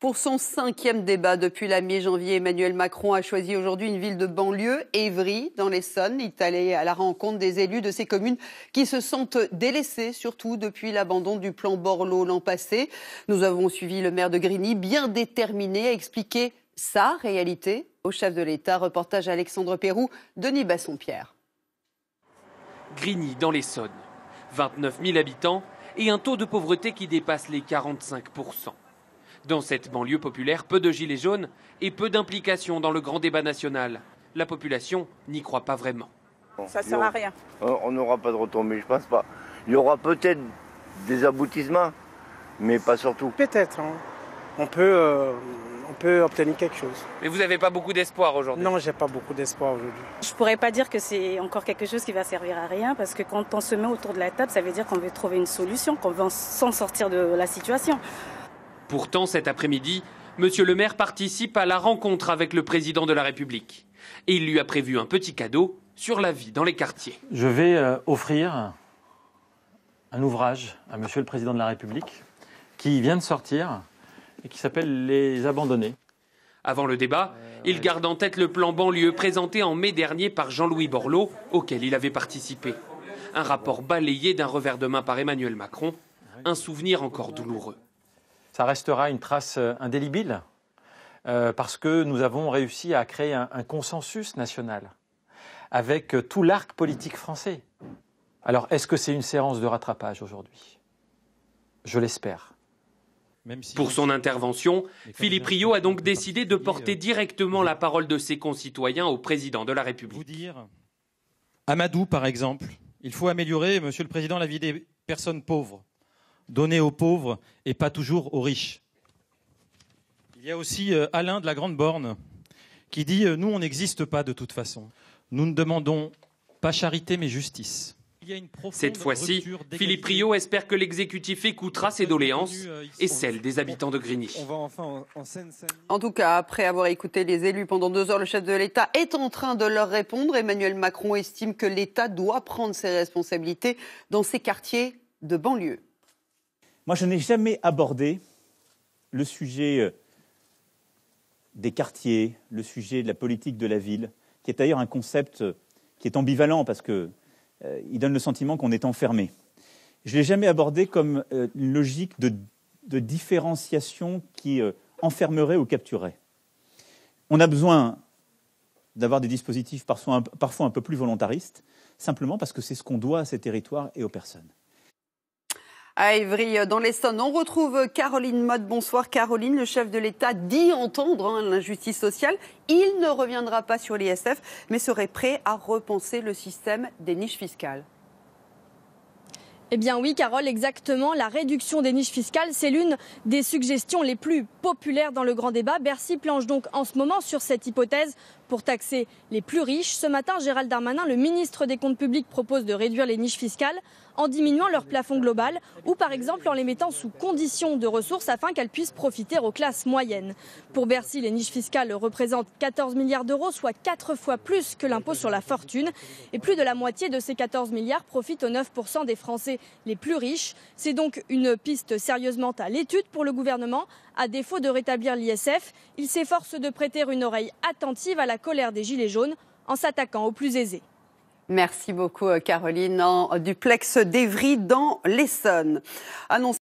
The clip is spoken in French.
Pour son 5e débat depuis la mi-janvier, Emmanuel Macron a choisi aujourd'hui une ville de banlieue, Évry, dans l'Essonne. Il est allé à la rencontre des élus de ces communes qui se sentent délaissés, surtout depuis l'abandon du plan Borloo l'an passé. Nous avons suivi le maire de Grigny, bien déterminé à expliquer sa réalité au chef de l'État. Reportage Alexandre Pérou, Denis Basson-Pierre. Grigny, dans l'Essonne. 29 000 habitants et un taux de pauvreté qui dépasse les 45%. Dans cette banlieue populaire, peu de gilets jaunes et peu d'implication dans le grand débat national. La population n'y croit pas vraiment. Ça ne sert à rien. On n'aura pas de retombées, je pense pas. Il y aura peut-être des aboutissements, mais pas surtout. Peut-être, hein. On peut obtenir quelque chose. Mais vous n'avez pas beaucoup d'espoir aujourd'hui? Non, j'ai pas beaucoup d'espoir aujourd'hui. Je pourrais pas dire que c'est encore quelque chose qui va servir à rien, parce que quand on se met autour de la table, ça veut dire qu'on veut trouver une solution, qu'on veut s'en sortir de la situation. Pourtant, cet après-midi, Monsieur le maire participe à la rencontre avec le président de la République. Et il lui a prévu un petit cadeau sur la vie dans les quartiers. Je vais offrir un ouvrage à Monsieur le président de la République qui vient de sortir et qui s'appelle « Les abandonnés ». Avant le débat, il garde en tête le plan banlieue présenté en mai dernier par Jean-Louis Borloo, auquel il avait participé. Un rapport balayé d'un revers de main par Emmanuel Macron, un souvenir encore douloureux. Ça restera une trace indélébile parce que nous avons réussi à créer un consensus national avec tout l'arc politique français. Alors, est-ce que c'est une séance de rattrapage aujourd'hui? Je l'espère. Pour son intervention, Philippe Rio a donc décidé de porter directement la parole de ses concitoyens au président de la République. Amadou, par exemple, il faut améliorer, Monsieur le Président, la vie des personnes pauvres. Donner aux pauvres et pas toujours aux riches. Il y a aussi Alain de la Grande Borne qui dit « Nous, on n'existe pas de toute façon. Nous ne demandons pas charité, mais justice. » Cette fois-ci, Philippe Rio espère que l'exécutif écoutera ses doléances et celles des habitants de Grigny. En tout cas, après avoir écouté les élus pendant 2 heures, le chef de l'État est en train de leur répondre. Emmanuel Macron estime que l'État doit prendre ses responsabilités dans ces quartiers de banlieue. Moi, je n'ai jamais abordé le sujet des quartiers, le sujet de la politique de la ville, qui est d'ailleurs un concept qui est ambivalent parce qu'il donne le sentiment qu'on est enfermé. Je ne l'ai jamais abordé comme une logique de différenciation qui enfermerait ou capturerait. On a besoin d'avoir des dispositifs parfois un peu plus volontaristes, simplement parce que c'est ce qu'on doit à ces territoires et aux personnes. À Évry, dans l'Essonne, on retrouve Caroline Mode. Bonsoir Caroline, le chef de l'État dit entendre l'injustice sociale. Il ne reviendra pas sur l'ISF, mais serait prêt à repenser le système des niches fiscales. Eh bien oui, Carole, exactement. La réduction des niches fiscales, c'est l'une des suggestions les plus populaires dans le grand débat. Bercy planche donc en ce moment sur cette hypothèse pour taxer les plus riches. Ce matin, Gérald Darmanin, le ministre des Comptes publics, propose de réduire les niches fiscales en diminuant leur plafond global ou par exemple en les mettant sous condition de ressources afin qu'elles puissent profiter aux classes moyennes. Pour Bercy, les niches fiscales représentent 14 milliards d'euros, soit 4 fois plus que l'impôt sur la fortune. Et plus de la moitié de ces 14 milliards profitent aux 9% des Français les plus riches. C'est donc une piste sérieusement à l'étude pour le gouvernement. À défaut de rétablir l'ISF, il s'efforce de prêter une oreille attentive à la colère des Gilets jaunes en s'attaquant aux plus aisés. Merci beaucoup Caroline, en duplex d'Évry dans l'Essonne.